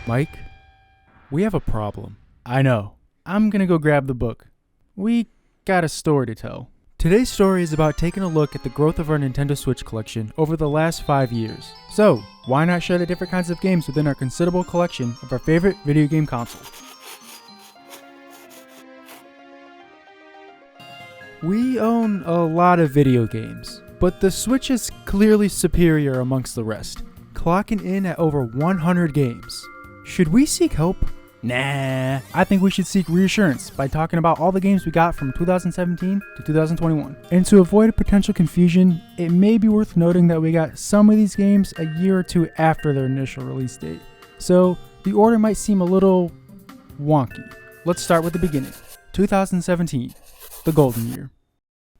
Mike, we have a problem. I know. I'm gonna go grab the book. We got a story to tell. Today's story is about taking a look at the growth of our Nintendo Switch collection over the last 5 years. So, why not share the different kinds of games within our considerable collection of our favorite video game console? We own a lot of video games, but the Switch is clearly superior amongst the rest, clocking in at over 100 games. Should we seek help? Nah, I think we should seek reassurance by talking about all the games we got from 2017 to 2021. And to avoid potential confusion, it may be worth noting that we got some of these games a year or two after their initial release date. So the order might seem a little wonky. Let's start with the beginning. 2017, the golden year.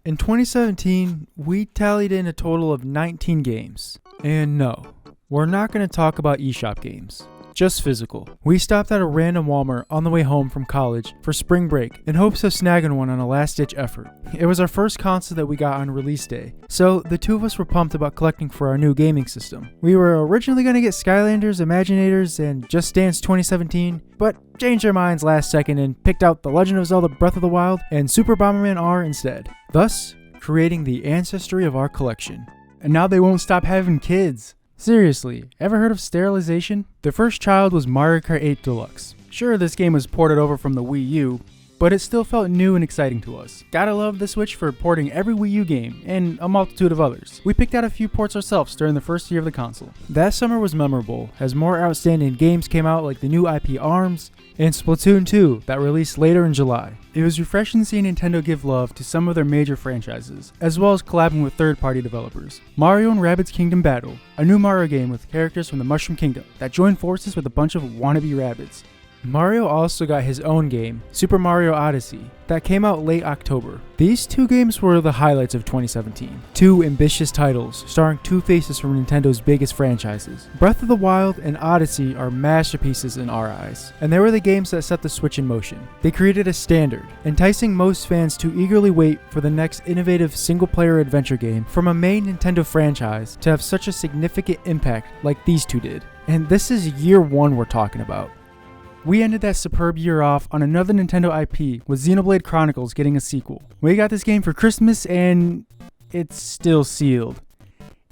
In 2017, we tallied in a total of 19 games. And no, we're not going to talk about eShop games. Just physical. We stopped at a random Walmart on the way home from college for spring break in hopes of snagging one on a last-ditch effort. It was our first console that we got on release day, so the two of us were pumped about collecting for our new gaming system. We were originally going to get Skylanders, Imaginators, and Just Dance 2017, but changed our minds last second and picked out The Legend of Zelda Breath of the Wild and Super Bomberman R instead, thus creating the ancestry of our collection. And now they won't stop having kids. Seriously, ever heard of sterilization? The first child was Mario Kart 8 Deluxe. Sure, this game was ported over from the Wii U, but it still felt new and exciting to us. Gotta love the Switch for porting every Wii U game, and a multitude of others. We picked out a few ports ourselves during the first year of the console. That summer was memorable, as more outstanding games came out like the new IP ARMS, and Splatoon 2 that released later in July. It was refreshing seeing Nintendo give love to some of their major franchises, as well as collabing with third-party developers. Mario & Rabbids Kingdom Battle, a new Mario game with characters from the Mushroom Kingdom that joined forces with a bunch of wannabe Rabbids. Mario also got his own game, Super Mario Odyssey, that came out late October. These two games were the highlights of 2017. Two ambitious titles, starring two faces from Nintendo's biggest franchises. Breath of the Wild and Odyssey are masterpieces in our eyes, and they were the games that set the Switch in motion. They created a standard, enticing most fans to eagerly wait for the next innovative single-player adventure game from a main Nintendo franchise to have such a significant impact like these two did. And this is year one we're talking about. We ended that superb year off on another Nintendo IP with Xenoblade Chronicles getting a sequel. We got this game for Christmas and it's still sealed.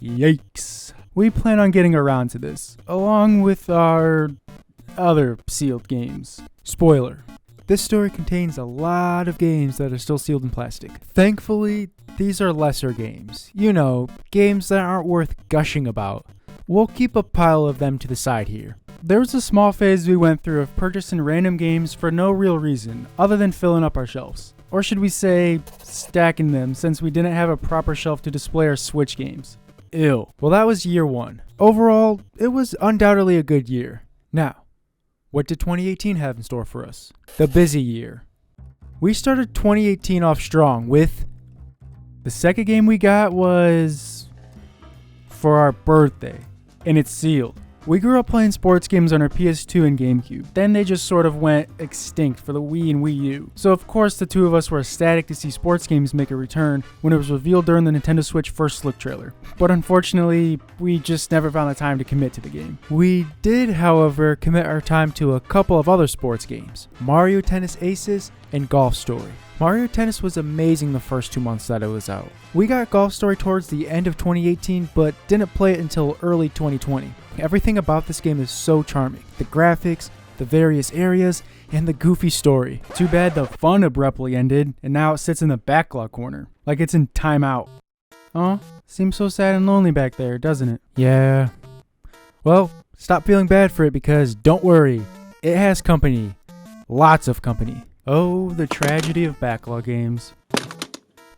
Yikes. We plan on getting around to this, along with our other sealed games. Spoiler. This story contains a lot of games that are still sealed in plastic. Thankfully, these are lesser games. You know, games that aren't worth gushing about. We'll keep a pile of them to the side here. There was a small phase we went through of purchasing random games for no real reason, other than filling up our shelves. Or should we say, stacking them, since we didn't have a proper shelf to display our Switch games. Ew. Well, that was year one. Overall, it was undoubtedly a good year. Now, what did 2018 have in store for us? The busy year. We started 2018 off strong with... The second game we got was... for our birthday, and it's sealed. We grew up playing sports games on our PS2 and GameCube. Then they just sort of went extinct for the Wii and Wii U. So of course the two of us were ecstatic to see sports games make a return when it was revealed during the Nintendo Switch first look trailer. But unfortunately, we just never found the time to commit to the game. We did, however, commit our time to a couple of other sports games, Mario Tennis Aces and Golf Story. Mario Tennis was amazing the first 2 months that it was out. We got Golf Story towards the end of 2018, but didn't play it until early 2020. Everything about this game is so charming. The graphics, the various areas, and the goofy story. Too bad the fun abruptly ended, and now it sits in the backlog corner, like it's in timeout. Oh, seems so sad and lonely back there, doesn't it? Yeah. Well, stop feeling bad for it because don't worry, it has company. Lots of company. Oh, the tragedy of backlog games.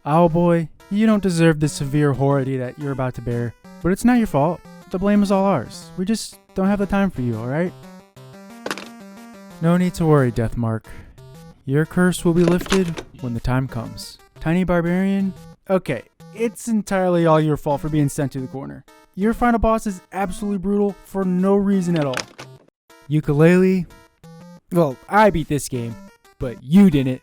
Owlboy, you don't deserve the severe horror that you're about to bear, but it's not your fault. The blame is all ours. We just don't have the time for you, alright? No need to worry, Deathmark. Your curse will be lifted when the time comes. Tiny Barbarian? Okay, it's entirely all your fault for being sent to the corner. Your final boss is absolutely brutal for no reason at all. Yooka-Laylee? Well, I beat this game, but you didn't.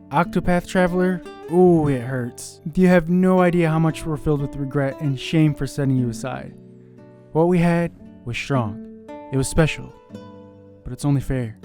Octopath Traveler? Ooh, it hurts. You have no idea how much we're filled with regret and shame for setting you aside. What we had was strong. It was special, but it's only fair.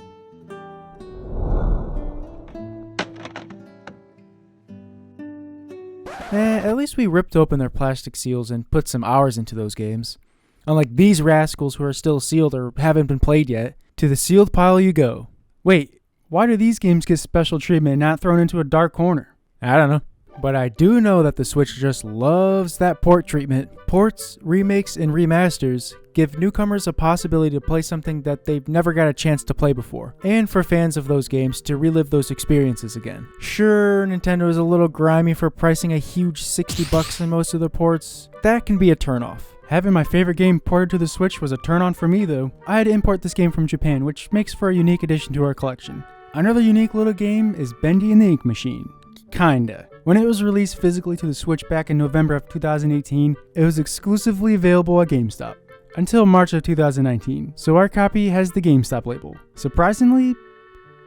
At least we ripped open their plastic seals and put some hours into those games. Unlike these rascals who are still sealed or haven't been played yet, to the sealed pile you go. Wait, why do these games get special treatment and not thrown into a dark corner? I don't know. But I do know that the Switch just loves that port treatment. Ports, remakes, and remasters give newcomers a possibility to play something that they've never got a chance to play before, and for fans of those games to relive those experiences again. Sure, Nintendo is a little grimy for pricing a huge $60 in most of their ports. That can be a turnoff. Having my favorite game ported to the Switch was a turn on for me though. I had to import this game from Japan, which makes for a unique addition to our collection. Another unique little game is Bendy and the Ink Machine. Kinda. When it was released physically to the Switch back in November of 2018, it was exclusively available at GameStop until March of 2019, so our copy has the GameStop label. Surprisingly,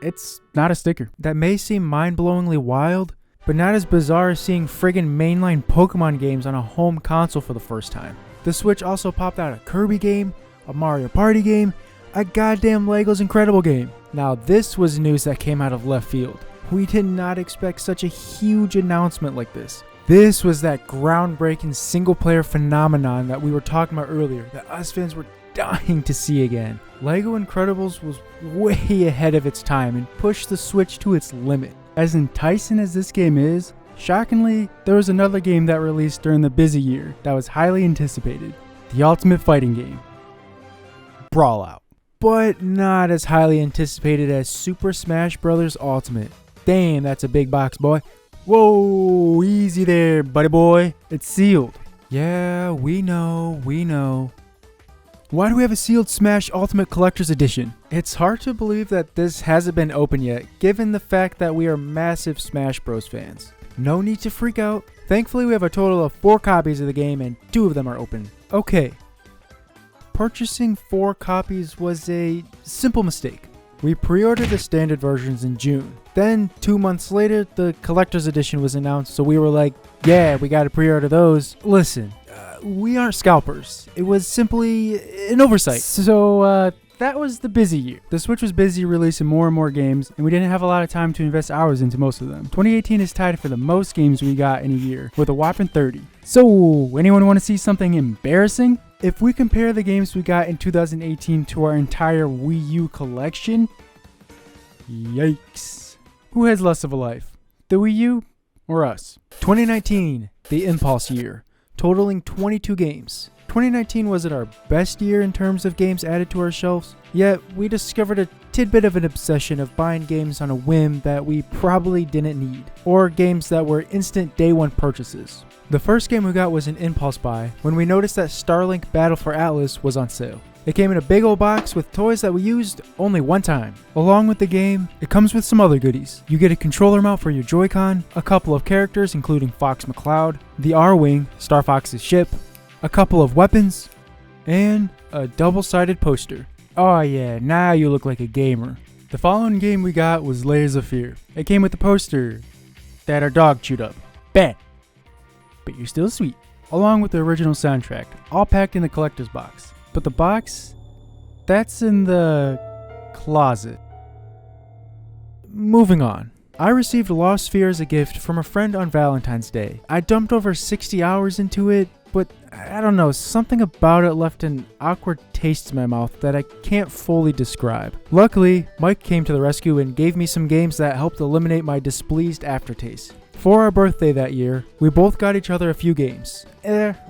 it's not a sticker. That may seem mind-blowingly wild, but not as bizarre as seeing friggin' mainline Pokemon games on a home console for the first time. The Switch also popped out a Kirby game, a Mario Party game, a goddamn Legos Incredible game. Now this was news that came out of left field. We did not expect such a huge announcement like this. This was that groundbreaking single-player phenomenon that we were talking about earlier, that us fans were dying to see again. LEGO Incredibles was way ahead of its time and pushed the Switch to its limit. As enticing as this game is, shockingly, there was another game that released during the busy year that was highly anticipated. The ultimate fighting game. Brawlout. But not as highly anticipated as Super Smash Bros. Ultimate. Damn, that's a big box, boy. Whoa, easy there, buddy boy. It's sealed. Yeah, we know. Why do we have a sealed Smash Ultimate Collector's Edition? It's hard to believe that this hasn't been opened yet, given the fact that we are massive Smash Bros. Fans. No need to freak out. Thankfully, we have a total of 4 copies of the game and 2 of them are open. Okay. Purchasing 4 copies was a simple mistake. We pre-ordered the standard versions in June. Then 2 months later, the collector's edition was announced, so we were like, yeah, we gotta pre-order those. Listen, we aren't scalpers. It was simply an oversight. So, that was the busy year. The Switch was busy releasing more and more games, and we didn't have a lot of time to invest hours into most of them. 2018 is tied for the most games we got in a year, with a whopping 30. So, anyone want to see something embarrassing? If we compare the games we got in 2018 to our entire Wii U collection, yikes. Who has less of a life? The Wii U or us? 2019, the Impulse year, totaling 22 games. 2019 wasn't our best year in terms of games added to our shelves, yet we discovered a tidbit of an obsession of buying games on a whim that we probably didn't need, or games that were instant day one purchases. The first game we got was an impulse buy when we noticed that Starlink Battle for Atlas was on sale. It came in a big old box with toys that we used only one time. Along with the game, it comes with some other goodies. You get a controller mount for your Joy-Con, a couple of characters including Fox McCloud, the R-Wing, Star Fox's ship, a couple of weapons, and a double-sided poster. Oh yeah, now you look like a gamer. The following game we got was Layers of Fear. It came with a poster that our dog chewed up. Bad. But you're still sweet. Along with the original soundtrack, all packed in the collector's box. But the box, that's in the closet. Moving on. I received Lost Sphere as a gift from a friend on Valentine's Day. I dumped over 60 hours into it, but I don't know, something about it left an awkward taste in my mouth that I can't fully describe. Luckily, Mike came to the rescue and gave me some games that helped eliminate my displeased aftertaste. For our birthday that year, we both got each other a few games.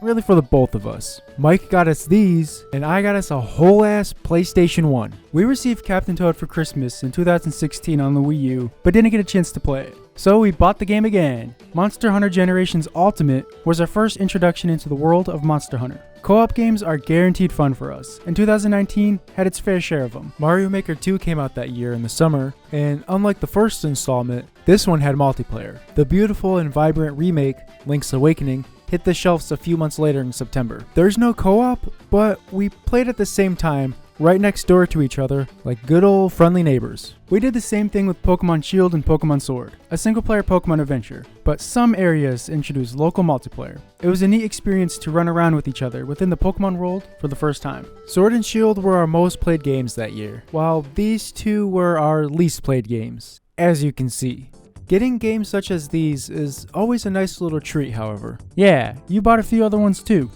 Really for the both of us. Mike got us these, and I got us a whole ass PlayStation 1. We received Captain Toad for Christmas in 2016 on the Wii U, but didn't get a chance to play it. So we bought the game again. Monster Hunter Generations Ultimate was our first introduction into the world of Monster Hunter. Co-op games are guaranteed fun for us, and 2019 had its fair share of them. Mario Maker 2 came out that year in the summer, and unlike the first installment, this one had multiplayer. The beautiful and vibrant remake, Link's Awakening, hit the shelves a few months later in September. There's no co-op, but we played at the same time right next door to each other, like good old friendly neighbors. We did the same thing with Pokemon Shield and Pokemon Sword, a single-player Pokemon adventure, but some areas introduced local multiplayer. It was a neat experience to run around with each other within the Pokemon world for the first time. Sword and Shield were our most played games that year, while these two were our least played games, as you can see. Getting games such as these is always a nice little treat, however. Yeah, you bought a few other ones too.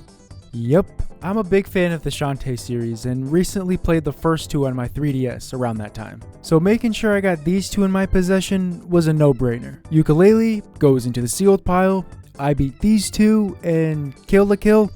Yep, I'm a big fan of the Shantae series and recently played the first two on my 3DS around that time. So making sure I got these two in my possession was a no-brainer. Yooka-Laylee goes into the sealed pile, I beat these two, and Kill la Kill.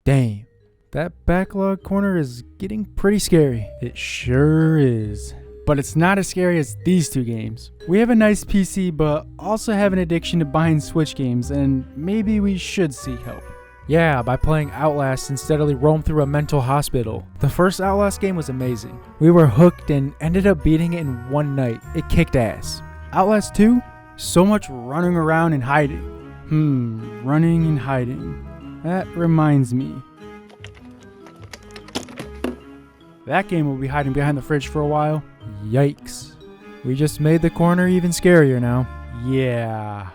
Damn, that backlog corner is getting pretty scary. It sure is. But it's not as scary as these two games. We have a nice PC, but also have an addiction to buying Switch games, and maybe we should seek help. Yeah, by playing Outlast and steadily roam through a mental hospital. The first Outlast game was amazing. We were hooked and ended up beating it in one night. It kicked ass. Outlast 2? So much running around and hiding. Running and hiding. That reminds me. That game will be hiding behind the fridge for a while. Yikes. We just made the corner even scarier now. Yeah,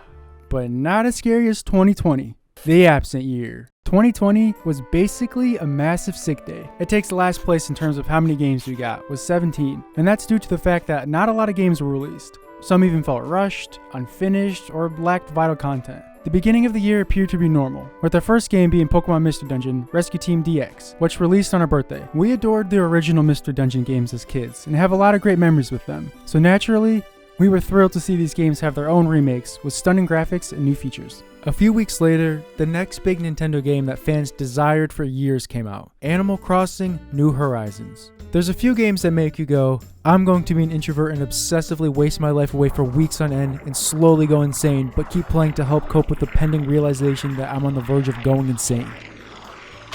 but not as scary as 2020, the absent year. 2020 was basically a massive sick day. It takes last place in terms of how many games we got, was 17, and that's due to the fact that not a lot of games were released. Some even felt rushed, unfinished, or lacked vital content. The beginning of the year appeared to be normal, with our first game being Pokemon Mystery Dungeon Rescue Team DX, which released on our birthday. We adored the original Mystery Dungeon games as kids, and have a lot of great memories with them. So naturally, we were thrilled to see these games have their own remakes with stunning graphics and new features. A few weeks later, the next big Nintendo game that fans desired for years came out, Animal Crossing New Horizons. There's a few games that make you go, I'm going to be an introvert and obsessively waste my life away for weeks on end and slowly go insane, but keep playing to help cope with the pending realization that I'm on the verge of going insane.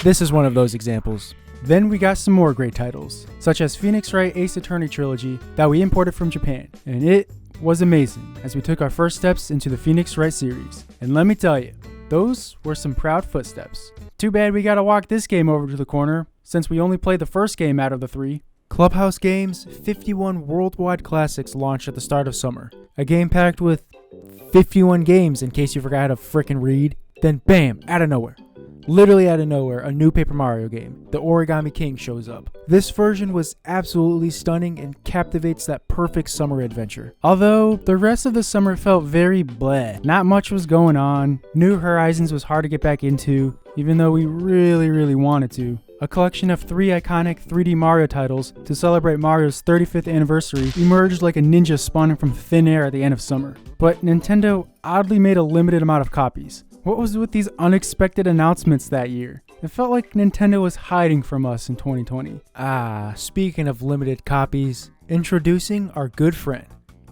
This is one of those examples. Then we got some more great titles, such as Phoenix Wright Ace Attorney Trilogy that we imported from Japan, and it was amazing as we took our first steps into the Phoenix Wright series. And let me tell you, those were some proud footsteps. Too bad we gotta walk this game over to the corner, since we only played the first game out of the three. Clubhouse Games' 51 Worldwide Classics launched at the start of summer. A game packed with 51 games in case you forgot how to frickin' read. Then bam, out of nowhere. Literally out of nowhere, a new Paper Mario game, The Origami King, shows up. This version was absolutely stunning and captivates that perfect summer adventure. Although, the rest of the summer felt very bleh. Not much was going on. New Horizons was hard to get back into, even though we really wanted to. A collection of 3 iconic 3D Mario titles to celebrate Mario's 35th anniversary emerged like a ninja spawning from thin air at the end of summer. But Nintendo oddly made a limited amount of copies. What was with these unexpected announcements that year? It felt like Nintendo was hiding from us in 2020. Speaking of limited copies, introducing our good friend,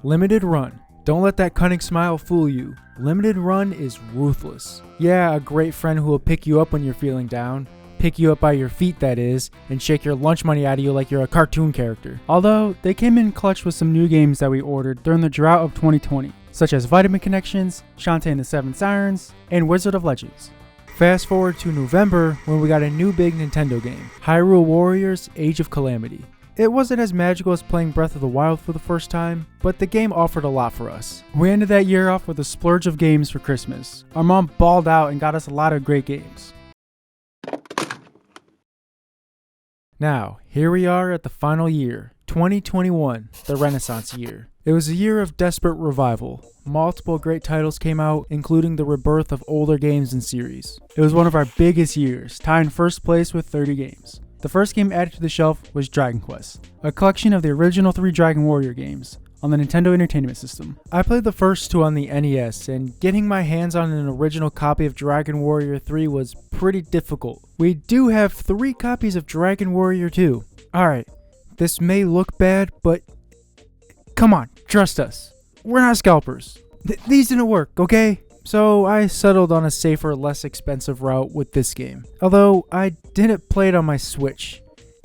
Limited Run. Don't let that cunning smile fool you. Limited Run is ruthless. Yeah, a great friend who will pick you up when you're feeling down. Pick you up by your feet, that is, and shake your lunch money out of you like you're a cartoon character. Although, they came in clutch with some new games that we ordered during the drought of 2020, such as Vitamin Connections, Shantae and the Seven Sirens, and Wizard of Legends. Fast forward to November when we got a new big Nintendo game, Hyrule Warriors Age of Calamity. It wasn't as magical as playing Breath of the Wild for the first time, but the game offered a lot for us. We ended that year off with a splurge of games for Christmas. Our mom balled out and got us a lot of great games. Now, here we are at the final year, 2021, the Renaissance year. It was a year of desperate revival. Multiple great titles came out, including the rebirth of older games and series. It was one of our biggest years, tying first place with 30 games. The first game added to the shelf was Dragon Quest, a collection of the original 3 Dragon Warrior games on the Nintendo Entertainment System. I played the first 2 on the NES, and getting my hands on an original copy of Dragon Warrior 3 was pretty difficult. We do have 3 copies of Dragon Warrior 2. Alright, this may look bad, but come on, trust us. We're not scalpers. These didn't work, okay? So I settled on a safer, less expensive route with this game. Although I didn't play it on my Switch.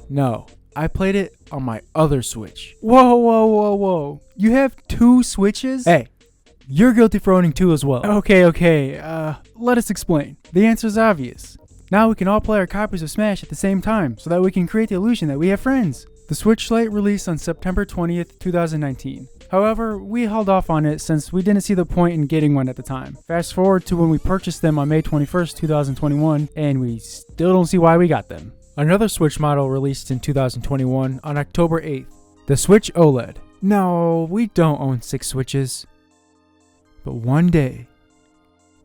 No, I played it on my other Switch. Whoa. You have 2 Switches? Hey, you're guilty for owning 2 as well. Okay. Let us explain. The answer is obvious. Now we can all play our copies of Smash at the same time, so that we can create the illusion that we have friends. The Switch Lite released on September 20th, 2019. However, we held off on it since we didn't see the point in getting one at the time. Fast forward to when we purchased them on May 21st, 2021, and we still don't see why we got them. Another Switch model released in 2021 on October 8th, the Switch OLED. No, we don't own 6 Switches. But one day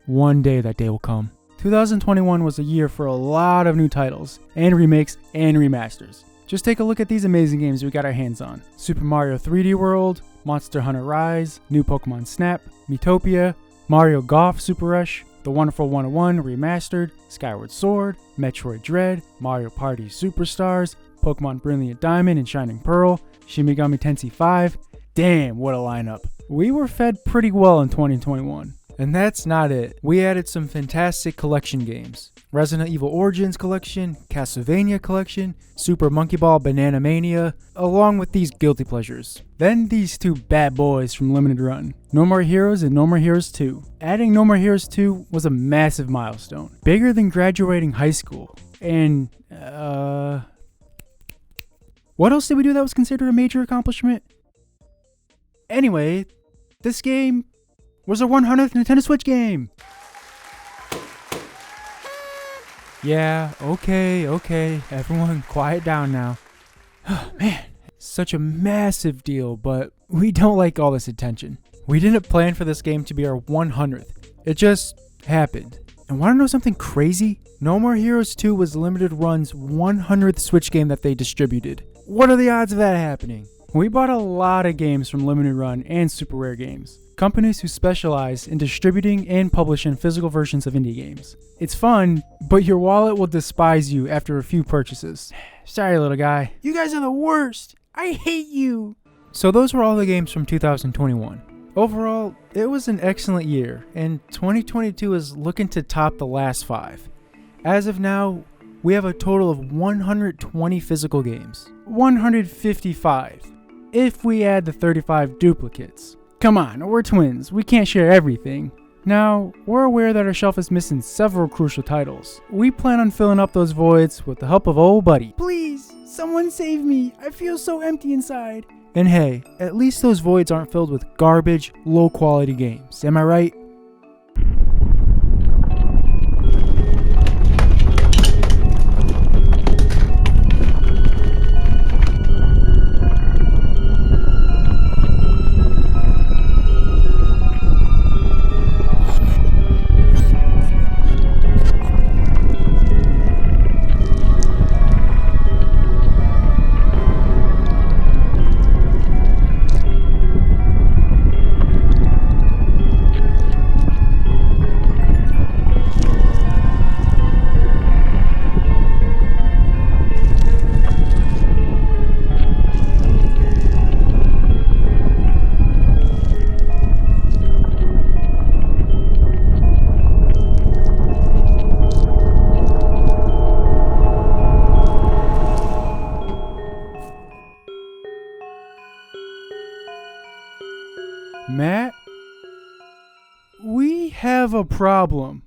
that day will come. 2021 was a year for a lot of new titles, and remakes, and remasters. Just take a look at these amazing games we got our hands on. Super Mario 3D World, Monster Hunter Rise, New Pokemon Snap, Miitopia, Mario Golf Super Rush, The Wonderful 101 Remastered, Skyward Sword, Metroid Dread, Mario Party Superstars, Pokemon Brilliant Diamond and Shining Pearl, Shin Megami Tensei 5. Damn, what a lineup. We were fed pretty well in 2021. And that's not it. We added some fantastic collection games. Resident Evil Origins Collection, Castlevania Collection, Super Monkey Ball Banana Mania, along with these guilty pleasures. Then these two bad boys from Limited Run, No More Heroes and No More Heroes 2. Adding No More Heroes 2 was a massive milestone, bigger than graduating high school. And, what else did we do that was considered a major accomplishment? Anyway, this game was our 100th Nintendo Switch game. Yeah, okay, everyone quiet down now. Oh, man, such a massive deal, but we don't like all this attention. We didn't plan for this game to be our 100th. It just happened. And want to know something crazy? No More Heroes 2 was Limited Run's 100th Switch game that they distributed. What are the odds of that happening? We bought a lot of games from Limited Run and Super Rare Games, companies who specialize in distributing and publishing physical versions of indie games. It's fun, but your wallet will despise you after a few purchases. Sorry, little guy. You guys are the worst. I hate you. So those were all the games from 2021. Overall, it was an excellent year, and 2022 is looking to top the last 5. As of now, we have a total of 120 physical games. 155. If we add the 35 duplicates. Come on, we're twins. We can't share everything. Now, we're aware that our shelf is missing several crucial titles. We plan on filling up those voids with the help of old buddy. Please, someone save me. I feel so empty inside. And hey, at least those voids aren't filled with garbage, low-quality games. Am I right? Matt, we have a problem.